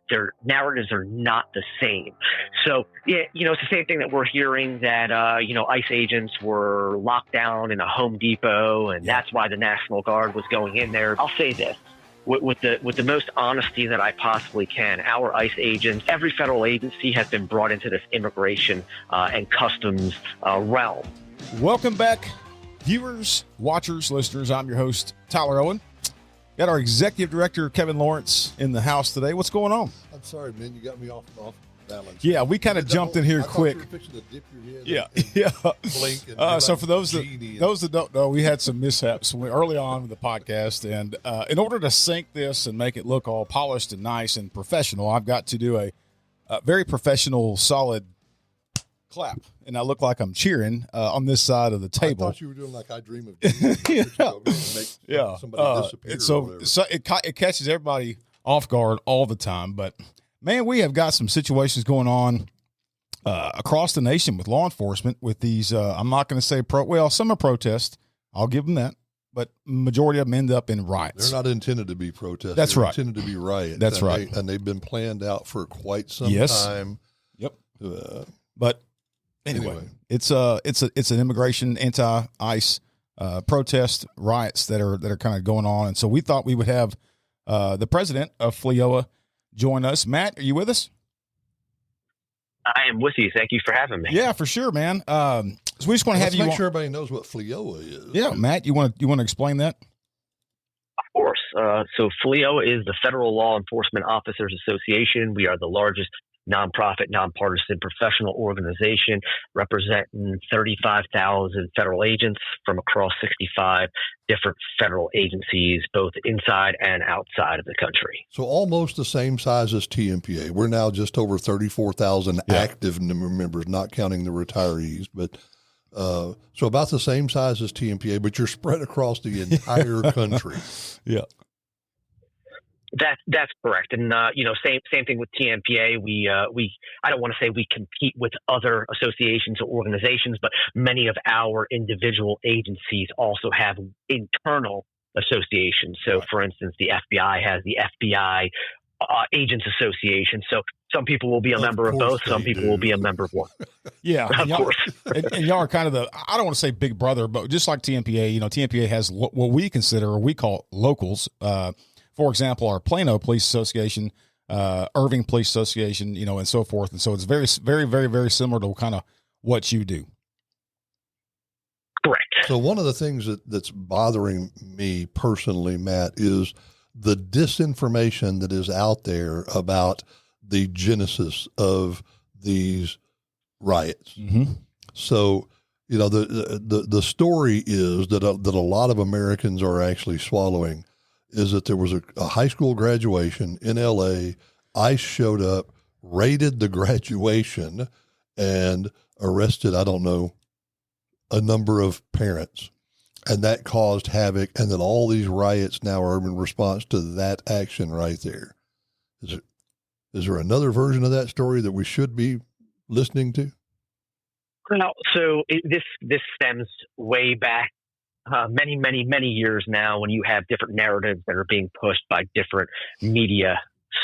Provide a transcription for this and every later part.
their narratives are not the same. So, yeah, it's the same thing that we're hearing that, ICE agents were locked down in a Home Depot, and that's why the National Guard was going in there. I'll say this. With the most honesty that I possibly can, our ICE agents, every federal agency has been brought into this immigration and customs realm. Welcome back, viewers, watchers, listeners. I'm your host, Tyler Owen. Got our executive director, Kevin Lawrence, in the house today. What's going on? I'm sorry, man. You got me off balance. Yeah, we kind of jumped in here quick. You were fixing to dip your head blink. And so for those that don't know, we had some mishaps early on with the podcast, and in order to sync this and make it look all polished and nice and professional, I've got to do a very professional, solid clap, and I look like I'm cheering on this side of the table. I thought you were doing like I Dream of Jeannie. Somebody disappear. So it catches everybody off guard all the time, but man, we have got some situations going on across the nation with law enforcement with these, I'm not going to say some are protests. I'll give them that. But majority of them end up in riots. They're not intended to be protests. That's They're right. intended to be riots. That's right. And they've been planned out for quite some time. Yep. But anyway, it's an immigration anti-ICE protest riots that are kind of going on. And so we thought we would have the president of FLEOA join us. Matt, are you with us? I am with you. Thank you for having me. Yeah, for sure, man. So we just want to have you make sure everybody knows what FLEOA is. Yeah, Matt, you want to explain that? Of course. So FLEOA is the Federal Law Enforcement Officers Association. We are the largest nonprofit, nonpartisan professional organization representing 35,000 federal agents from across 65 different federal agencies, both inside and outside of the country. So almost the same size as Tmpa. We're now just over 34,000 active members, not counting the retirees, but so about the same size as Tmpa, but you're spread across the entire country. Yeah. That's correct, and same thing with Tmpa. We I don't want to say we compete with other associations or organizations, but many of our individual agencies also have internal associations. So, for instance, the FBI has the FBI Agents Association. So some people will be a member of both. Some people will be a member of one. Yeah, of course. and y'all are kind of I don't want to say big brother, but just like Tmpa, Tmpa has what we consider or we call locals. For example, our Plano Police Association, Irving Police Association, and so forth. And so it's very, very, very, very similar to kind of what you do. Correct. So one of the things that's bothering me personally, Matt, is the disinformation that is out there about the genesis of these riots. Mm-hmm. So, the story is that a lot of Americans are actually swallowing is that there was a high school graduation in LA. ICE showed up, raided the graduation, and arrested, I don't know, a number of parents. And that caused havoc. And then all these riots now are in response to that action right there. Is there another version of that story that we should be listening to? Well, so this stems way back. Many, many, many years now, when you have different narratives that are being pushed by different media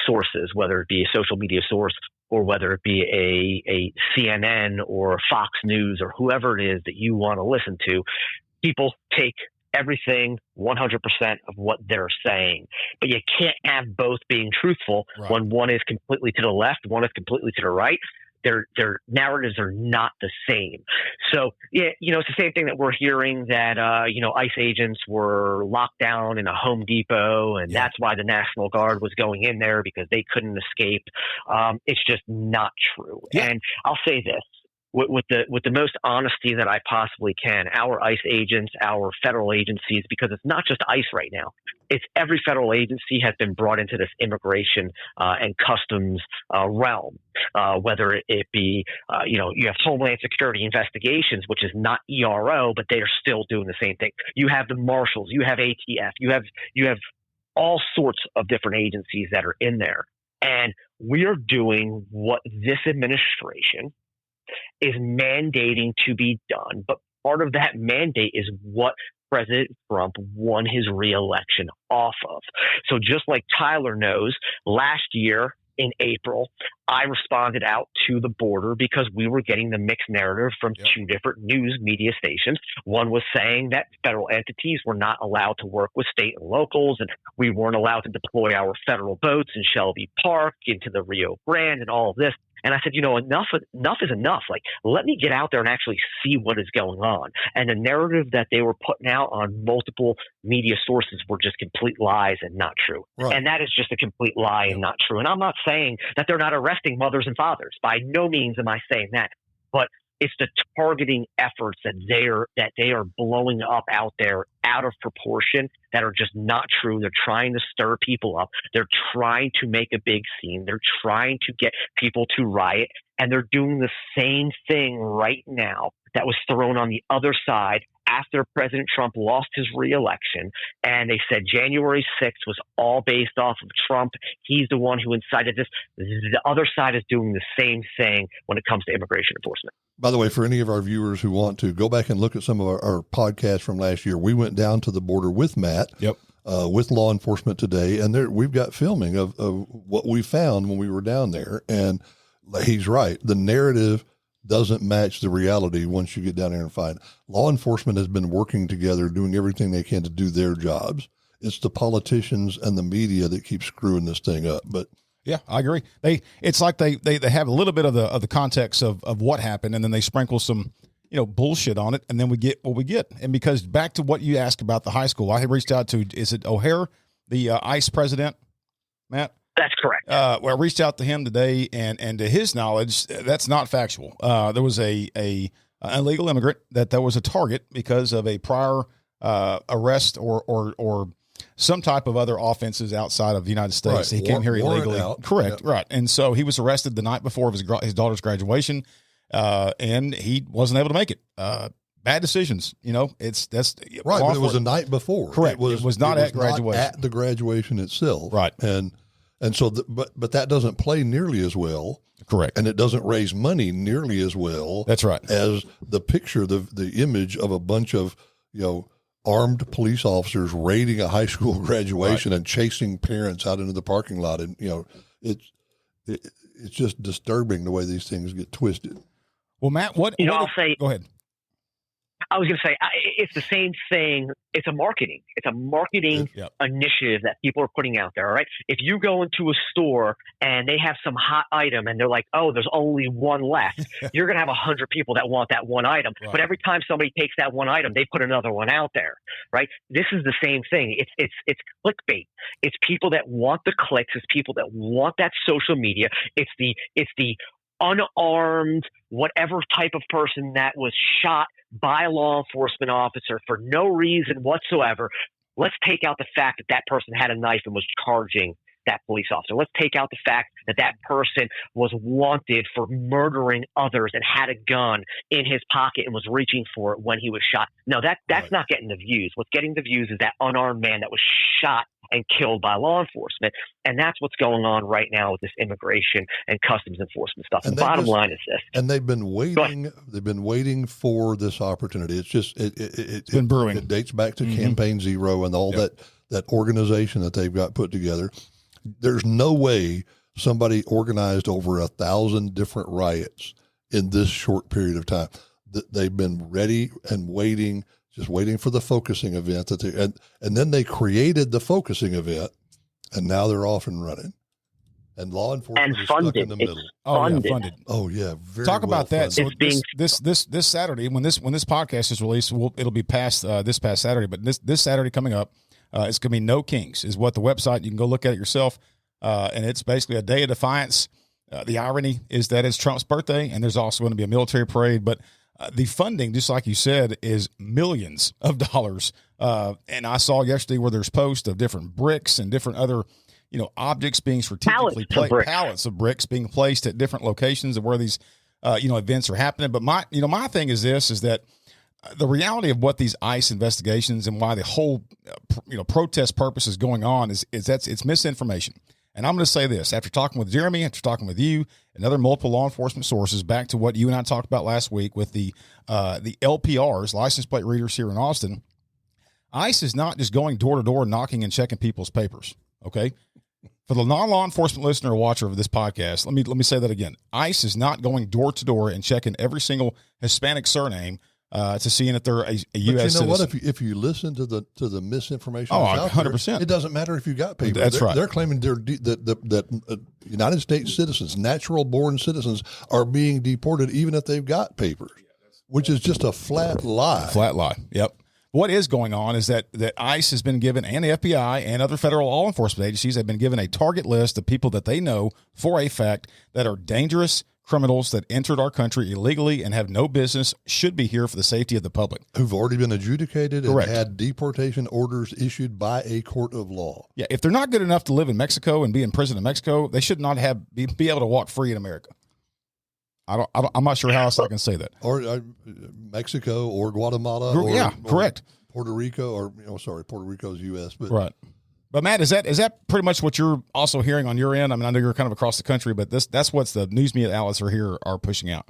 sources, whether it be a social media source or whether it be a CNN or Fox News or whoever it is that you want to listen to, people take everything 100% of what they're saying. But you can't have both being truthful when one is completely to the left, one is completely to the right. Their narratives are not the same. So, it's the same thing that we're hearing that, ICE agents were locked down in a Home Depot, and that's why the National Guard was going in there because they couldn't escape. It's just not true. Yeah. And I'll say this. With the most honesty that I possibly can, our ICE agents, our federal agencies, because it's not just ICE right now, it's every federal agency has been brought into this immigration and customs realm, whether it be, you have Homeland Security investigations, which is not ERO, but they are still doing the same thing. You have the marshals, you have ATF, you have all sorts of different agencies that are in there. And we're doing what this administration is mandating to be done. But part of that mandate is what President Trump won his reelection off of. So just like Tyler knows, last year in April, I responded out to the border because we were getting the mixed narrative from two different news media stations. One was saying that federal entities were not allowed to work with state and locals, and we weren't allowed to deploy our federal boats in Shelby Park into the Rio Grande and all of this. And I said, enough is enough. Like, let me get out there and actually see what is going on. And the narrative that they were putting out on multiple media sources were just complete lies and not true. Right. And that is just a complete lie and not true. And I'm not saying that they're not arresting mothers and fathers. By no means am I saying that. But it's the targeting efforts that they are blowing up out there out of proportion that are just not true. They're trying to stir people up. They're trying to make a big scene. They're trying to get people to riot. And they're doing the same thing right now that was thrown on the other side after President Trump lost his reelection. And they said January 6th was all based off of Trump. He's the one who incited this. The other side is doing the same thing when it comes to immigration enforcement. By the way, for any of our viewers who want to go back and look at some of our podcasts from last year, we went down to the border with Matt, with law enforcement today, and we've got filming of what we found when we were down there. And he's right. The narrative doesn't match the reality once you get down there and find. Law enforcement has been working together, doing everything they can to do their jobs. It's the politicians and the media that keep screwing this thing up. But yeah, I agree. It's like they have a little bit of the context of what happened, and then they sprinkle some bullshit on it, and then we get what we get. And because back to what you asked about the high school, I had reached out to, is it O'Hare, the ICE president, Matt? That's correct. Well, I reached out to him today, and to his knowledge, that's not factual. There was a illegal immigrant that was a target because of a prior arrest or some type of other offenses outside of the United States. Right. He came here illegally. Correct. Yep. Right. And so he was arrested the night before of his daughter's graduation, and he wasn't able to make it. Bad decisions, that's right. But it was the night before. Correct. It was not at graduation. Not at the graduation itself. Right. And so, but that doesn't play nearly as well. Correct. And it doesn't raise money nearly as well. That's right. As the picture, the image of a bunch of, armed police officers raiding a high school graduation and chasing parents out into the parking lot. And, it's just disturbing the way these things get twisted. Well, Matt, go ahead. I was going to say, it's the same thing. It's a marketing initiative that people are putting out there. All right. If you go into a store and they have some hot item and they're like, oh, there's only one left, you're going to have 100 people that want that one item. Right. But every time somebody takes that one item, they put another one out there. Right. This is the same thing. It's clickbait. It's people that want the clicks. It's people that want that social media. It's the unarmed, whatever type of person that was shot by a law enforcement officer for no reason whatsoever. Let's take out the fact that person had a knife and was charging that police officer. Let's take out the fact that person was wanted for murdering others and had a gun in his pocket and was reaching for it when he was shot. No, that's not getting the views. What's getting the views is that unarmed man that was shot and killed by law enforcement. And that's what's going on right now with this immigration and customs enforcement stuff. And the bottom line is this. And they've been waiting for this opportunity. It's just, it's been brewing. It dates back to Campaign Zero and all that organization that they've got put together. There's no way somebody organized over 1,000 different riots in this short period of time. They've been ready and waiting, just waiting for the focusing event and then they created the focusing event, and now they're off and running. And law enforcement is stuck in the middle. Funded. Oh yeah, very talk about that. Funded. So this Saturday, when this podcast is released, it'll be past this past Saturday. But this Saturday coming up, it's going to be No Kings, is what the website. You can go look at it yourself, and it's basically a day of defiance. The irony is that it's Trump's birthday, and there's also going to be a military parade, but. The funding, just like you said, is millions of dollars. And I saw yesterday where there's posts of different bricks and different other, objects being strategically placed, pallets of bricks being placed at different locations of where these, events are happening. But my thing is that the reality of what these ICE investigations and why the whole, protest purpose is going on is it's misinformation. And I'm going to say this, after talking with Jeremy, after talking with you and other multiple law enforcement sources, back to what you and I talked about last week with the LPRs, license plate readers here in Austin, ICE is not just going door to door, knocking and checking people's papers. Okay. For the non-law enforcement listener or watcher of this podcast, let me say that again. ICE is not going door to door and checking every single Hispanic surname to seeing if they're a U.S. But you know citizen. what? If you listen to the misinformation, out 100%. there, it doesn't matter if you got papers. That's right. They're claiming that United States citizens, natural born citizens, are being deported even if they've got papers, which is just a flat lie. Flat lie. Yep. What is going on is that ICE has been given, and the FBI and other federal law enforcement agencies have been given a target list of people that they know for a fact that are dangerous criminals that entered our country illegally and have no business, should be here for the safety of the public. Who've already been adjudicated Correct. and had deportation orders issued by a court of law. Yeah, if they're not good enough to live in Mexico and be in prison in Mexico, they should not be able to walk free in America. I'm not sure how else I can say that. Or Mexico or Guatemala. Correct. Puerto Rico, or Puerto Rico's U.S. But right. But Matt, is that pretty much what you're also hearing on your end? I mean, I know you're kind of across the country, but that's what the news media outlets are pushing out.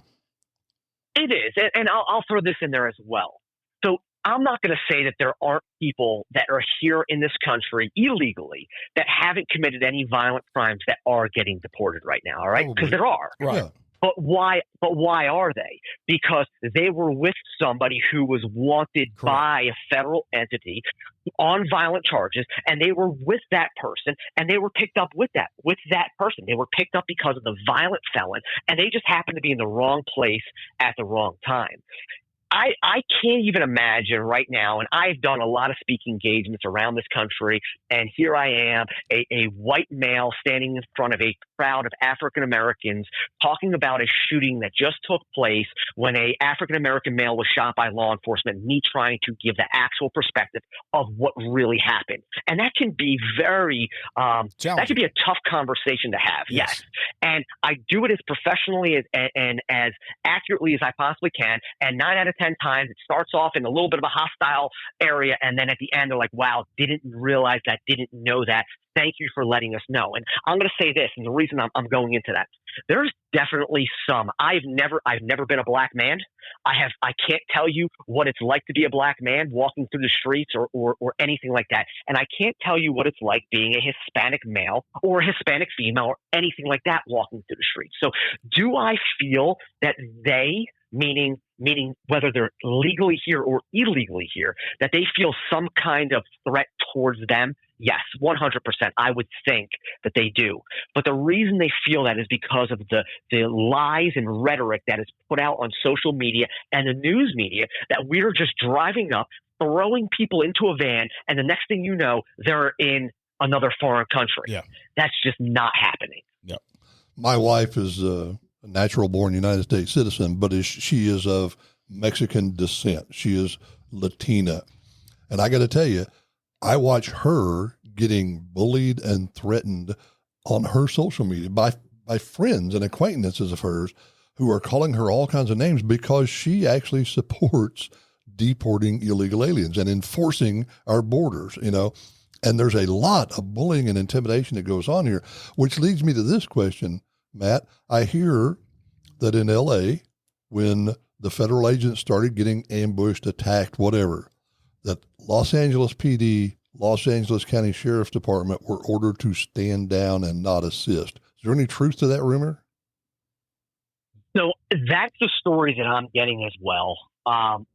It is, and I'll throw this in there as well. So I'm not going to say that there aren't people that are here in this country illegally that haven't committed any violent crimes that are getting deported right now. All right, because there are. Right. Yeah. But why are they? Because they were with somebody who was wanted Correct. by a federal entity on violent charges, and they were with that person, and they were picked up with that person. They were picked up because of the violent felon, and they just happened to be in the wrong place at the wrong time. I can't even imagine right now, and I've done a lot of speaking engagements around this country, and here I am, a white male standing in front of a crowd of African Americans talking about a shooting that just took place when a African American male was shot by law enforcement, me trying to give the actual perspective of what really happened. And that can be that can be a tough conversation to have. Yes. And I do it as professionally and as accurately as I possibly can. And 9 out of 10 times it starts off in a little bit of a hostile area, and then at the end they're like, wow, didn't realize that, didn't know that. Thank you for letting us know. And I'm going to say this, and the reason I'm going into that, there's definitely some. I've never been a black man. I can't tell you what it's like to be a black man walking through the streets or anything like that. And I can't tell you what it's like being a Hispanic male or a Hispanic female or anything like that walking through the streets. So do I feel that they, meaning whether they're legally here or illegally here, that they feel some kind of threat towards them? Yes, 100%. I would think that they do. But the reason they feel that is because of the lies and rhetoric that is put out on social media and the news media, that we're just driving up, throwing people into a van, and the next thing you know, they're in another foreign country. Yeah. That's just not happening. Yep. My wife is a natural-born United States citizen, but she is of Mexican descent. She is Latina. And I got to tell you, I watch her getting bullied and threatened on her social media by friends and acquaintances of hers who are calling her all kinds of names because she actually supports deporting illegal aliens and enforcing our borders, And there's a lot of bullying and intimidation that goes on here, which leads me to this question, Matt. I hear that in L.A., when the federal agents started getting ambushed, attacked, whatever, that Los Angeles PD, Los Angeles County Sheriff's Department were ordered to stand down and not assist. Is there any truth to that rumor? So that's the story that I'm getting as well.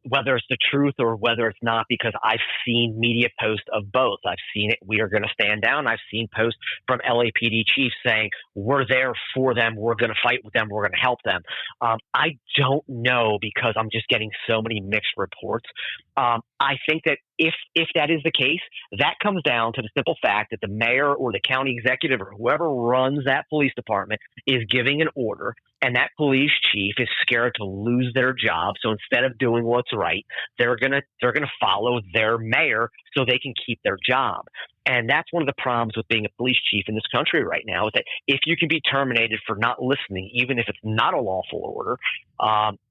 Whether it's the truth or whether it's not, because I've seen media posts of both. I've seen it, we are going to stand down. I've seen posts from LAPD chiefs saying, we're there for them, we're going to fight with them, we're going to help them. I don't know, because I'm just getting so many mixed reports. I think that if that is the case, that comes down to the simple fact that the mayor or the county executive or whoever runs that police department is giving an order, and that police chief is scared to lose their job. So instead of doing what's right, they're gonna follow their mayor so they can keep their job. And that's one of the problems with being a police chief in this country right now, is that if you can be terminated for not listening, even if it's not a lawful order,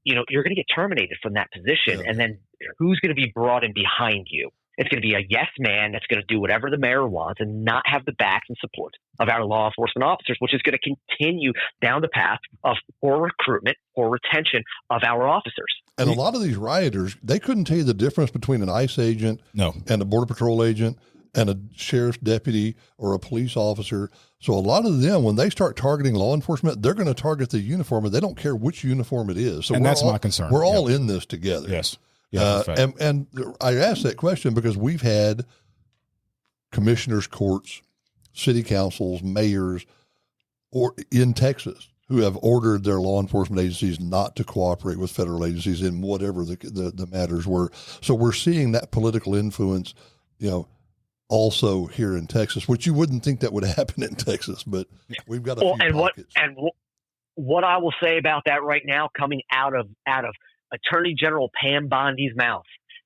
you're going to get terminated from that position. Yeah. And then who's going to be brought in behind you? It's going to be a yes man that's going to do whatever the mayor wants and not have the backs and support of our law enforcement officers, which is going to continue down the path of poor recruitment or retention of our officers. And a lot of these rioters, they couldn't tell you the difference between an ICE agent and a Border Patrol agent and a sheriff's deputy or a police officer. So a lot of them, when they start targeting law enforcement, they're going to target the uniform, and they don't care which uniform it is. So and that's my concern. We're all in this together. Yes. And I asked that question because we've had commissioners' courts, city councils, mayors, or in Texas who have ordered their law enforcement agencies not to cooperate with federal agencies in whatever the matters were. So we're seeing that political influence, also here in Texas, which you wouldn't think that would happen in Texas, but we've got a few pockets. What I will say about that right now, coming out of Attorney General Pam Bondi's mouth,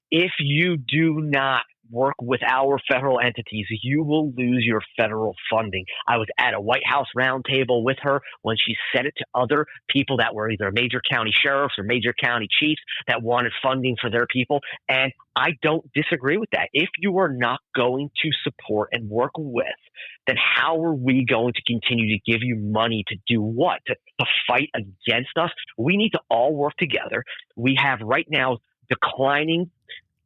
if you do not work with our federal entities, you will lose your federal funding. I was at a White House roundtable with her when she said it to other people that were either major county sheriffs or major county chiefs that wanted funding for their people. And I don't disagree with that. If you are not going to support and work with, then how are we going to continue to give you money to do what? To fight against us? We need to all work together. We have right now declining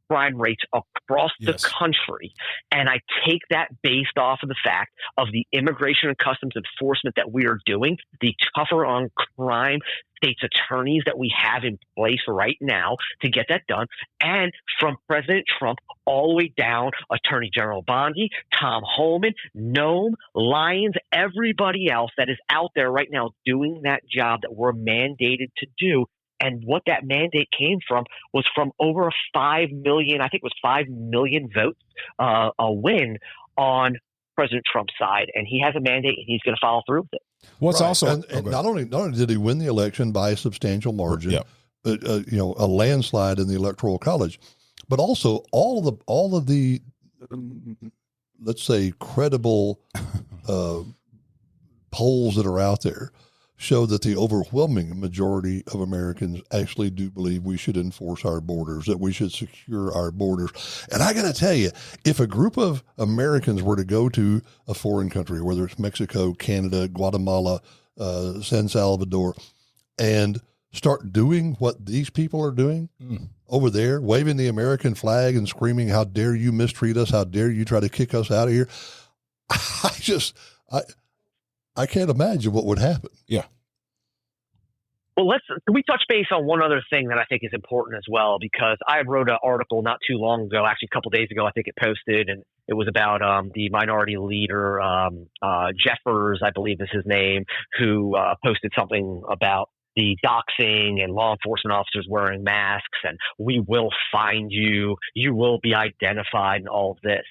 crime rates across the country. And I take that based off of the fact of the immigration and customs enforcement that we are doing, the tougher on crime state's attorneys that we have in place right now to get that done. And from President Trump all the way down, Attorney General Bondi, Tom Homan, Noam, Lyons, everybody else that is out there right now doing that job that we're mandated to do. And what that mandate came from was from over 5 million, I think it was 5 million votes, a win on President Trump's side. And he has a mandate and he's going to follow through with it. What's also and not only did he win the election by a substantial margin, but a landslide in the Electoral College, but also all of the let's say credible polls that are out there show that the overwhelming majority of Americans actually do believe we should enforce our borders, that we should secure our borders. And I got to tell you, if a group of Americans were to go to a foreign country, whether it's Mexico, Canada, Guatemala, San Salvador, and start doing what these people are doing over there, waving the American flag and screaming, "How dare you mistreat us? How dare you try to kick us out of here?" I can't imagine what would happen. Yeah. Well, can we touch base on one other thing that I think is important as well? Because I wrote an article not too long ago, actually a couple days ago, I think it posted, and it was about the minority leader, Jeffers, I believe is his name, who posted something about the doxing and law enforcement officers wearing masks, and we will find you, you will be identified, and all of this.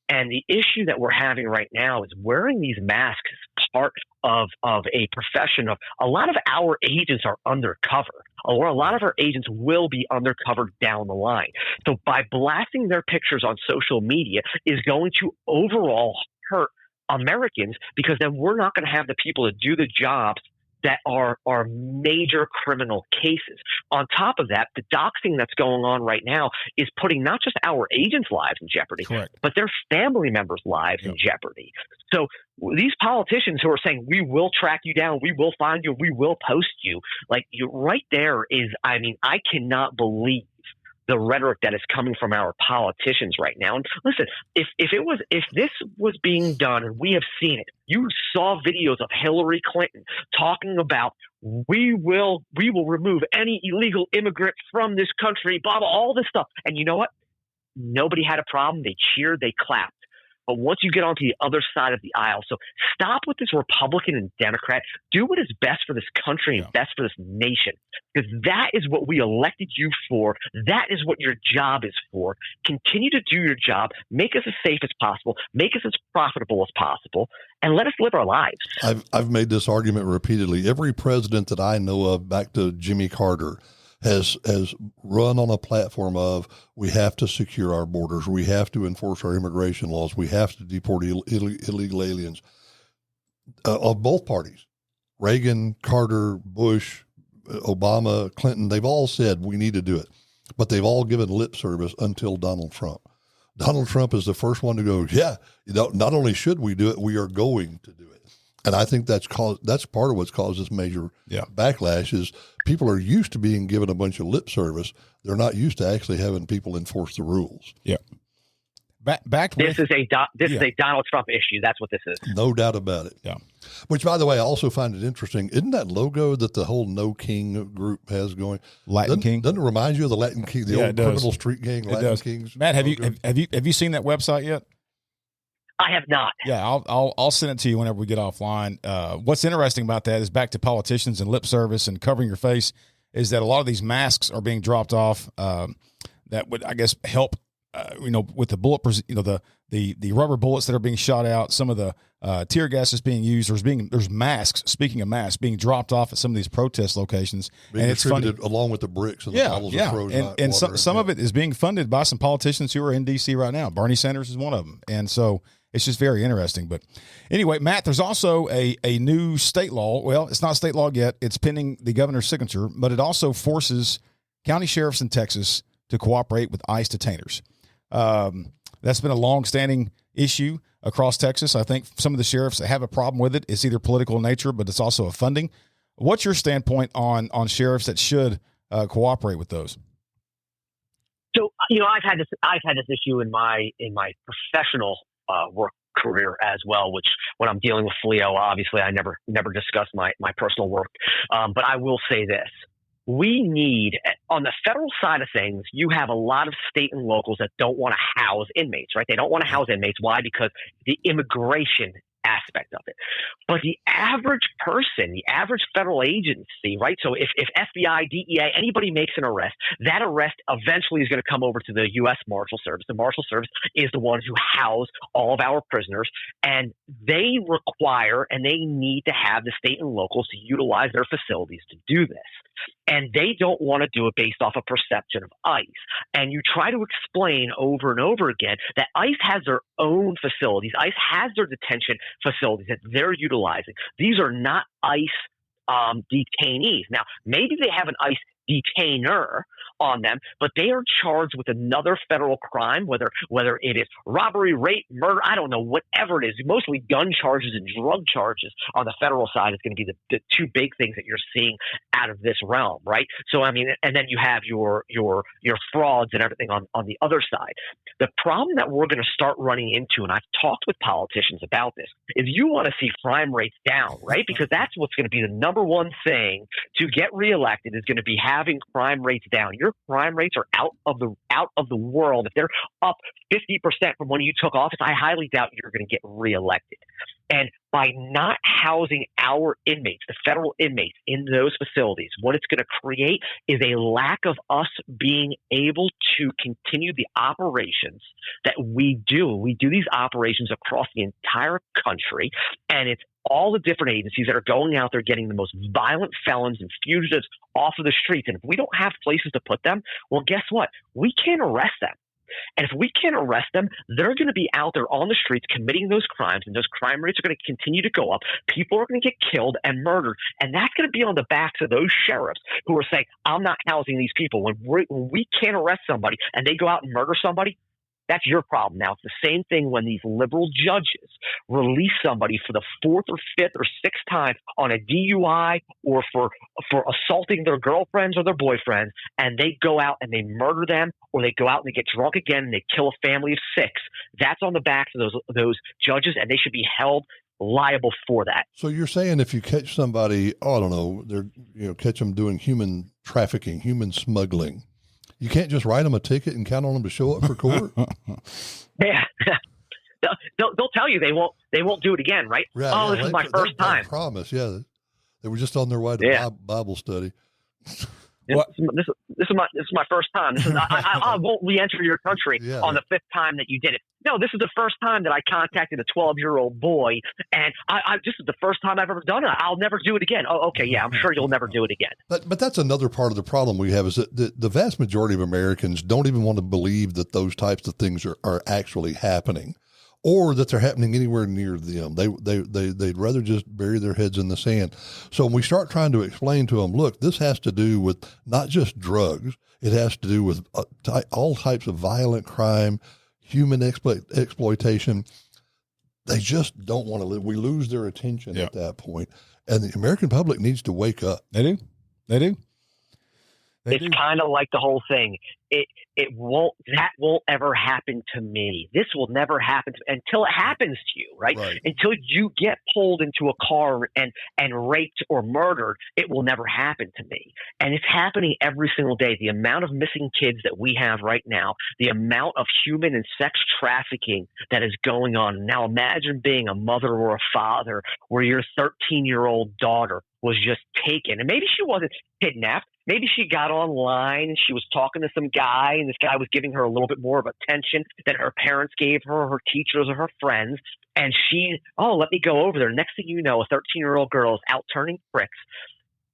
And the issue that we're having right now is wearing these masks is part of a profession of a lot of our agents are undercover, or a lot of our agents will be undercover down the line. So by blasting their pictures on social media is going to overall hurt Americans, because then we're not going to have the people to do the jobs that are major criminal cases. On top of that, the doxing that's going on right now is putting not just our agents' lives in jeopardy, but their family members' lives in jeopardy. So these politicians who are saying, we will track you down, we will find you, we will post you, like you right there is, I mean, I cannot believe the rhetoric that is coming from our politicians right now. And listen, if this was being done, and we have seen it, you saw videos of Hillary Clinton talking about we will remove any illegal immigrant from this country, blah, blah, all this stuff. And you know what? Nobody had a problem. They cheered, they clapped. But once you get onto the other side of the aisle, so stop with this Republican and Democrat. Do what is best for this country and best for this nation, because that is what we elected you for. That is what your job is for. Continue to do your job. Make us as safe as possible. Make us as profitable as possible, and let us live our lives. I've made this argument repeatedly. Every president that I know of, back to Jimmy Carter, has run on a platform of, we have to secure our borders, we have to enforce our immigration laws, we have to deport illegal aliens, of both parties. Reagan, Carter, Bush, Obama, Clinton, they've all said we need to do it, but they've all given lip service until Donald Trump. Donald Trump is the first one to go, not only should we do it, we are going to do it. And I think that's part of what's caused this major backlash is people are used to being given a bunch of lip service. They're not used to actually having people enforce the rules. Yeah. Back This with, is a Donald Trump issue. That's what this is. No doubt about it. Yeah. Which, by the way, I also find it interesting. Isn't that logo that the whole No King group has going? Latin King? Doesn't it remind you of the Latin King, the old criminal street gang Latin Kings? Matt, have you seen that website yet? I have not. Yeah, I'll send it to you whenever we get offline. What's interesting about that is back to politicians and lip service and covering your face is that a lot of these masks are being dropped off. That would, I guess, help. With the bullet, the rubber bullets that are being shot out, some of the tear gas is being used. There's masks. Speaking of masks, being dropped off at some of these protest locations, being distributed along with the bricks and the bottles of frozen and some of it is being funded by some politicians who are in D.C. right now. Bernie Sanders is one of them, and so it's just very interesting. But anyway, Matt, there's also a new state law. Well, it's not state law yet. It's pending the governor's signature, but it also forces county sheriffs in Texas to cooperate with ICE detainers. That's been a long-standing issue across Texas. I think some of the sheriffs that have a problem with it. It's either political in nature, but it's also a funding. What's your standpoint on sheriffs that should cooperate with those? So, I've had this issue in my professional work career as well, which when I'm dealing with FLEOA, obviously I never discuss my personal work. But I will say this. We need, on the federal side of things, you have a lot of state and locals that don't want to house inmates, right? They don't want to house inmates. Why? Because the immigration aspect of it. But the average person, the average federal agency, right? So if FBI, DEA, anybody makes an arrest, that arrest eventually is going to come over to the U.S. Marshal Service. The Marshal Service is the ones who house all of our prisoners, and they require and they need to have the state and locals to utilize their facilities to do this. And they don't want to do it based off a perception of ICE. And you try to explain over and over again that ICE has their own facilities. ICE has their detention facilities that they're utilizing. These are not ICE detainees. Now, maybe they have an ICE detainer on them, but they are charged with another federal crime, whether it is robbery, rape, murder, I don't know, whatever it is. Mostly gun charges and drug charges on the federal side is going to be the two big things that you're seeing out of this realm, right? So, I mean, and then you have your frauds and everything on the other side. The problem that we're going to start running into, and I've talked with politicians about this, is you want to see crime rates down, right? Because that's what's going to be the number one thing to get reelected is going to be having crime rates down. Your crime rates are out of the world. If they're up 50% from when you took office, I highly doubt you're going to get reelected. And by not housing our inmates, the federal inmates, in those facilities, what it's going to create is a lack of us being able to continue the operations that we do. We do these operations across the entire country, and it's all the different agencies that are going out there getting the most violent felons and fugitives off of the streets. And if we don't have places to put them, well, guess what? We can't arrest them. And if we can't arrest them, they're going to be out there on the streets committing those crimes, and those crime rates are going to continue to go up. People are going to get killed and murdered, and that's going to be on the backs of those sheriffs who are saying, I'm not housing these people. When we can't arrest somebody and they go out and murder somebody, that's your problem. Now, it's the same thing when these liberal judges release somebody for the fourth or fifth or sixth time on a DUI or for assaulting their girlfriends or their boyfriends, and they go out and they murder them, or they go out and they get drunk again and they kill a family of six. That's on the backs of those judges, and they should be held liable for that. So you're saying if you catch somebody, I don't know, catch them doing human trafficking, human smuggling, you can't just write them a ticket and count on them to show up for court? Yeah. They'll tell you they won't do it again, right? Yeah, this is my first time. I promise, yeah. They were just on their way to Bible study. This is my first time. I won't re-enter your country on the fifth time that you did it. No, this is the first time that I contacted a 12-year-old boy, and this is the first time I've ever done it. I'll never do it again. Oh, okay, yeah, I'm sure you'll never do it again. But that's another part of the problem we have is that the vast majority of Americans don't even want to believe that those types of things are actually happening, or that they're happening anywhere near them. They'd rather just bury their heads in the sand. So when we start trying to explain to them, look, this has to do with not just drugs, it has to do with all types of violent crime, human exploitation. They just don't want to live. We lose their attention at that point. And the American public needs to wake up. They do. It's kind of like the whole thing. That won't ever happen to me. This will never happen until it happens to you, right? Until you get pulled into a car and raped or murdered, it will never happen to me. And it's happening every single day. The amount of missing kids that we have right now, the amount of human and sex trafficking that is going on. Now imagine being a mother or a father where your 13-year-old daughter was just taken. And maybe she wasn't kidnapped. Maybe she got online and she was talking to some guy, and this guy was giving her a little bit more of attention than her parents gave her, her teachers, or her friends. And she, let me go over there. Next thing you know, a 13-year-old girl is out turning tricks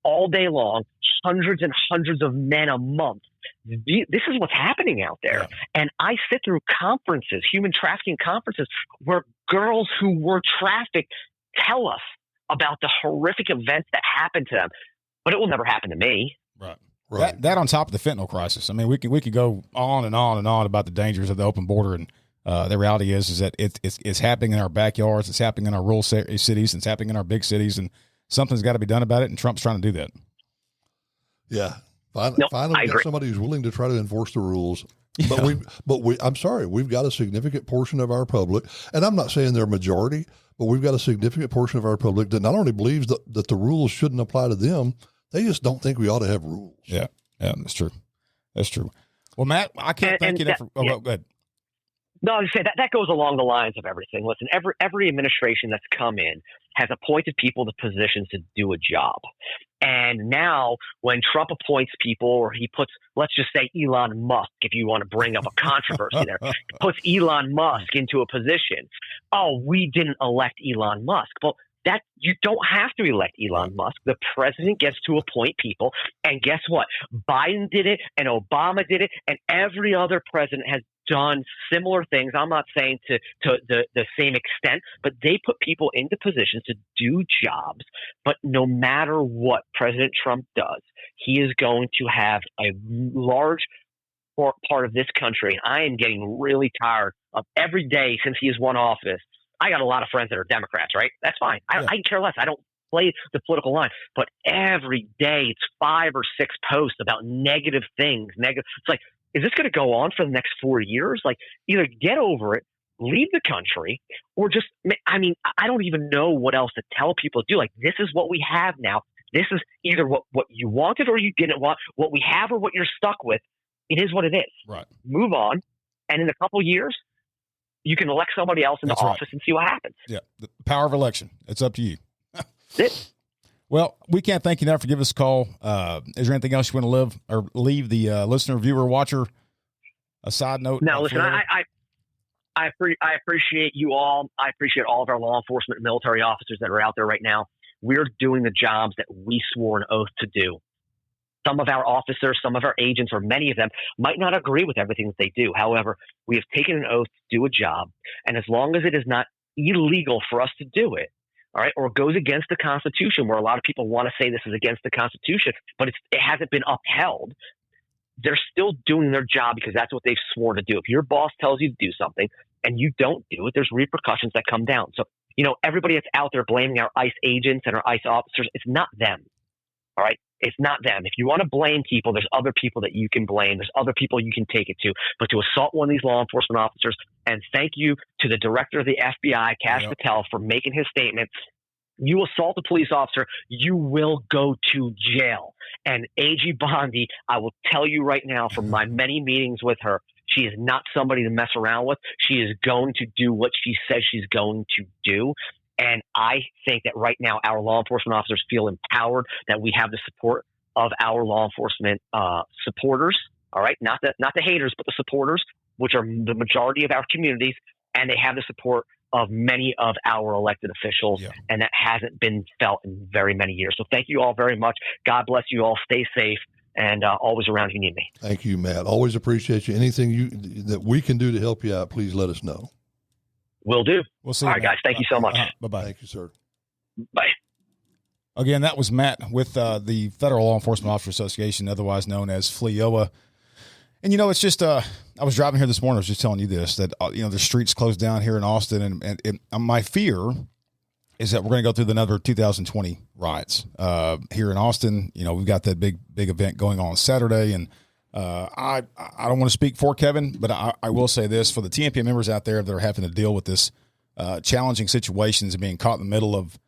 all day long, hundreds and hundreds of men a month. This is what's happening out there. And I sit through conferences, human trafficking conferences, where girls who were trafficked tell us about the horrific events that happened to them. But it will never happen to me. Right. That on top of the fentanyl crisis. I mean, we could go on and on and on about the dangers of the open border, and the reality is that it's happening in our backyards, it's happening in our rural cities, it's happening in our big cities, and something's got to be done about it. And Trump's trying to do that. Yeah, finally, we got somebody who's willing to try to enforce the rules. But I'm sorry, we've got a significant portion of our public, and I'm not saying they're a majority, but we've got a significant portion of our public that not only believes that the rules shouldn't apply to them, they just don't think we ought to have rules. Yeah, that's true. That's true. Well, Matt, I can't thank you enough for. Go ahead. No, I was saying that goes along the lines of everything. Listen, every administration that's come in has appointed people to positions to do a job. And now when Trump appoints people, or he puts, let's just say Elon Musk, if you want to bring up a controversy there, puts Elon Musk into a position. Oh, we didn't elect Elon Musk. Well, that you don't have to elect Elon Musk. The president gets to appoint people. And guess what? Biden did it, and Obama did it, and every other president has done similar things. I'm not saying to the same extent, but they put people into positions to do jobs. But no matter what President Trump does, he is going to have a large part of this country. And I am getting really tired of every day since he has won office. I got a lot of friends that are Democrats, right? That's fine. I can care less. I don't play the political line. But every day it's 5 or 6 posts about negative things. It's like, is this going to go on for the next 4 years? Like, either get over it, leave the country, or just, I mean, I don't even know what else to tell people to do. Like, this is what we have now. This is either what you wanted or you didn't want, what we have or what you're stuck with. It is what it is. Right. Move on. And in a couple of years, you can elect somebody else into office and see what happens. Yeah. The power of election. It's up to you. That's it. Well, we can't thank you enough for giving us a call. Is there anything else you want to leave the listener, viewer, watcher? A side note? No, listen, I appreciate you all. I appreciate all of our law enforcement and military officers that are out there right now. We're doing the jobs that we swore an oath to do. Some of our officers, some of our agents, or many of them might not agree with everything that they do. However, we have taken an oath to do a job. And as long as it is not illegal for us to do it, all right, or goes against the Constitution, where a lot of people want to say this is against the Constitution, but it hasn't been upheld, they're still doing their job because that's what they've sworn to do. If your boss tells you to do something and you don't do it, there's repercussions that come down. So, everybody that's out there blaming our ICE agents and our ICE officers, it's not them. All right? It's not them. If you want to blame people, there's other people that you can blame. There's other people you can take it to. But to assault one of these law enforcement officers, and thank you to the director of the FBI, Kash Patel, for making his statement. You assault a police officer, you will go to jail. And AG Bondi, I will tell you right now from my many meetings with her, she is not somebody to mess around with. She is going to do what she says she's going to do. And I think that right now our law enforcement officers feel empowered that we have the support of our law enforcement supporters. All right, not the haters, but the supporters, which are the majority of our communities, and they have the support of many of our elected officials, and that hasn't been felt in very many years. So thank you all very much. God bless you all. Stay safe, and always around if you need me. Thank you, Matt. Always appreciate you. Anything that we can do to help you out, please let us know. Will do. We'll see. All right, guys. Thank you so much. Bye-bye. Thank you, sir. Bye. Again, that was Matt with the Federal Law Enforcement Officers Association, otherwise known as FLEOA. And, it's just, I was driving here this morning. I was just telling you this, that, the streets closed down here in Austin. And my fear is that we're going to go through another 2020 riots here in Austin. You know, we've got that big event going on Saturday, and I don't want to speak for Kevin, but I will say this for the Tmpa members out there that are having to deal with this challenging situations and being caught in the middle of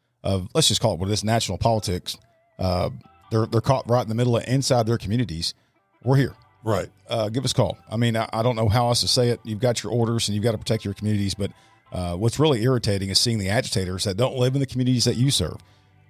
let's just call it what it is, national politics. They're caught right in the middle of inside their communities. We're here. Right. Give us a call. I mean, I don't know how else to say it. You've got your orders and you've got to protect your communities, but what's really irritating is seeing the agitators that don't live in the communities that you serve,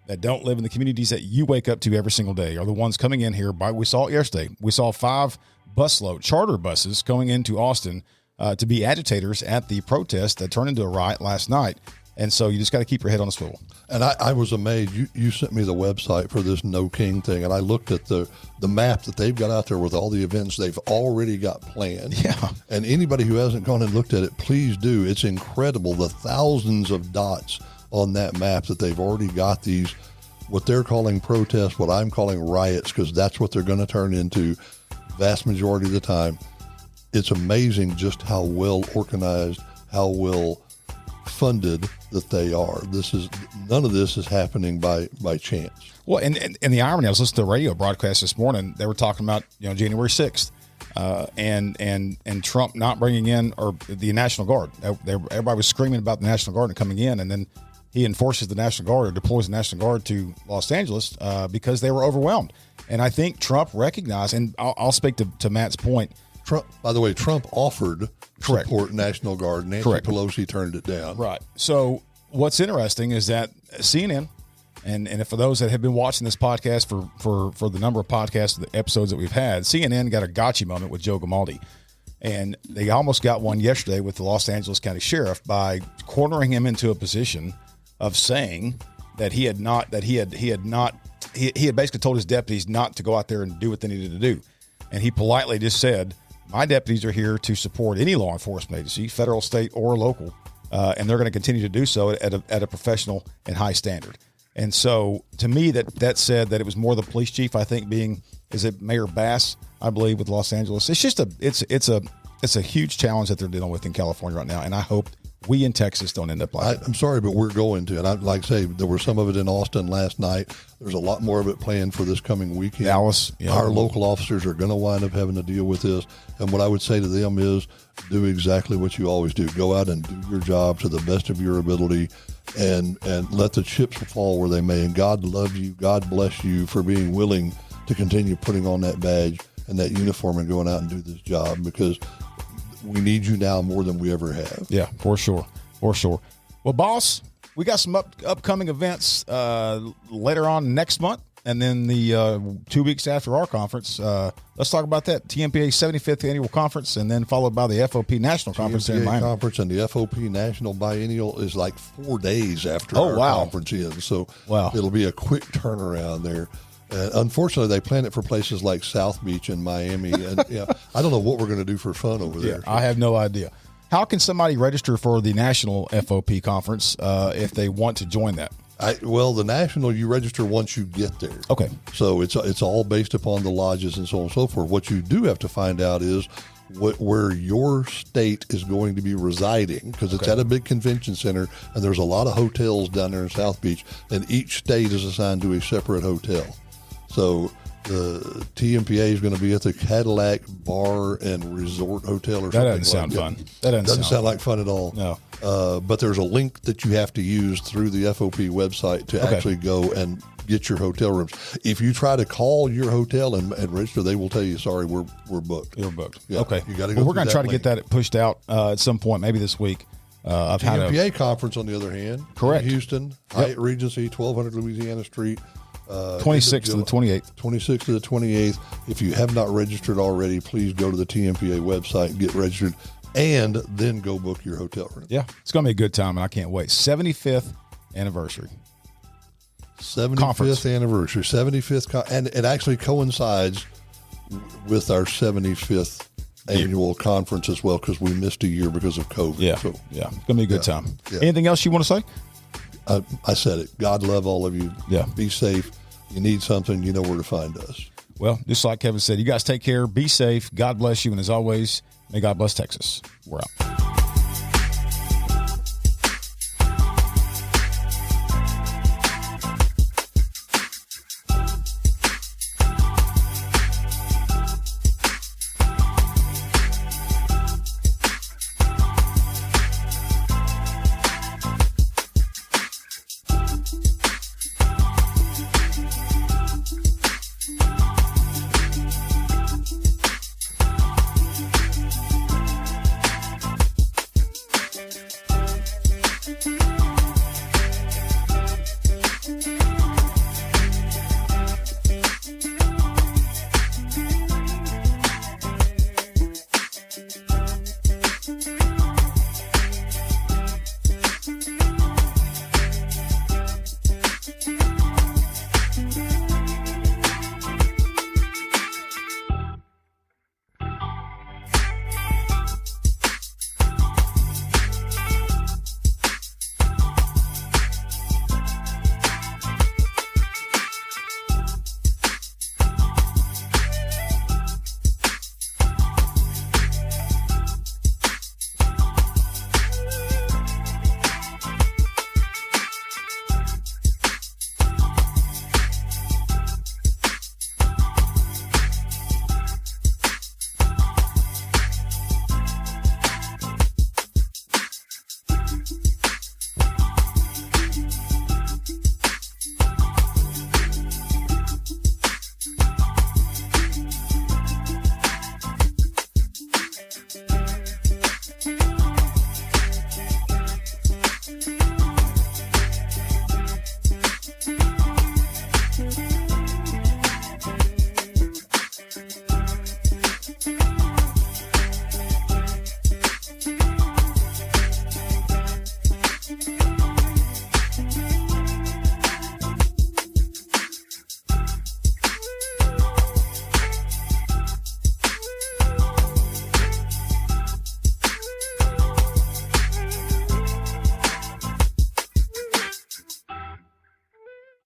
that don't live in the communities that you wake up to every single day, are the ones coming in here. We saw it yesterday. We saw 5 busload charter buses going into Austin to be agitators at the protest that turned into a riot last night. And so you just got to keep your head on a swivel. And I was amazed. You sent me the website for this No King thing, and I looked at the map that they've got out there with all the events they've already got planned. Yeah. And anybody who hasn't gone and looked at it, please do. It's incredible, the thousands of dots on that map that they've already got these, what they're calling protests, what I'm calling riots, because that's what they're going to turn into vast majority of the time. It's amazing just how well organized, how well funded that they are. None of this is happening by chance. Well, and the irony, I was listening to a radio broadcast this morning. They were talking about January 6th, and Trump not bringing in or the National Guard. Everybody was screaming about the National Guard coming in, and then he enforces the National Guard or deploys the National Guard to Los Angeles because they were overwhelmed. And I think Trump recognized, and I'll speak to Matt's point. Trump, by the way, Trump offered support National Guard. Nancy Pelosi turned it down. Right. So what's interesting is that CNN, and for those that have been watching this podcast for the number of podcasts, the episodes that we've had, CNN got a gotcha moment with Joe Grimaldi. And they almost got one yesterday with the Los Angeles County Sheriff by cornering him into a position of saying that he had basically told his deputies not to go out there and do what they needed to do. And he politely just said, my deputies are here to support any law enforcement agency, federal, state, or local, and they're going to continue to do so at a professional and high standard. And so, to me, that said that it was more the police chief. I think is it Mayor Bass, I believe, with Los Angeles. It's just it's a huge challenge that they're dealing with in California right now, and I hope we in Texas don't end up like that. I'm sorry, but we're going to. And I'd like to say there was some of it in Austin last night. There's a lot more of it planned for this coming weekend. Dallas. Yeah. Our local officers are going to wind up having to deal with this. And what I would say to them is do exactly what you always do. Go out and do your job to the best of your ability and let the chips fall where they may. And God love you. God bless you for being willing to continue putting on that badge and that uniform and going out and do this job, because we need you now more than we ever have. Yeah, for sure. Well, boss, we got some upcoming events later on next month, and then the 2 weeks after our conference. Let's talk about that. Tmpa 75th Annual Conference, and then followed by the FOP National Conference in Miami. Conference and the FOP National Biennial is like 4 days after our conference ends. So it'll be a quick turnaround there. Unfortunately, they plan it for places like South Beach and Miami. And I don't know what we're going to do for fun over there. I have no idea. How can somebody register for the National FOP Conference if they want to join that? The National, you register once you get there. Okay. So it's all based upon the lodges and so on and so forth. What you do have to find out is where your state is going to be residing, because it's at a big convention center, and there's a lot of hotels down there in South Beach, and each state is assigned to a separate hotel. So the Tmpa is going to be at the Cadillac Bar and Resort Hotel or something. That doesn't sound fun. That doesn't sound like fun at all. No. But there's a link that you have to use through the FOP website to actually go and get your hotel rooms. If you try to call your hotel and register, they will tell you, sorry, we're booked. You're booked. Yeah, okay. You got to go. We're going to try to get that pushed out at some point, maybe this week. Tmpa conference, on the other hand, correct. In Houston, Hyatt Regency, 1200 Louisiana Street. 26th to the 28th. 26th to the 28th. If you have not registered already, please go to the Tmpa website and get registered, and then go book your hotel room. Yeah, it's going to be a good time, and I can't wait. 75th anniversary. 75th Conference. anniversary. 75th, and it actually coincides with our 75th annual conference as well, because we missed a year because of COVID. Yeah, so, it's going to be a good time. Yeah. Anything else you want to say? I said it. God love all of you. Yeah. Be safe. You need something, you know where to find us. Well, just like Kevin said, you guys take care. Be safe. God bless you. And as always, may God bless Texas. We're out.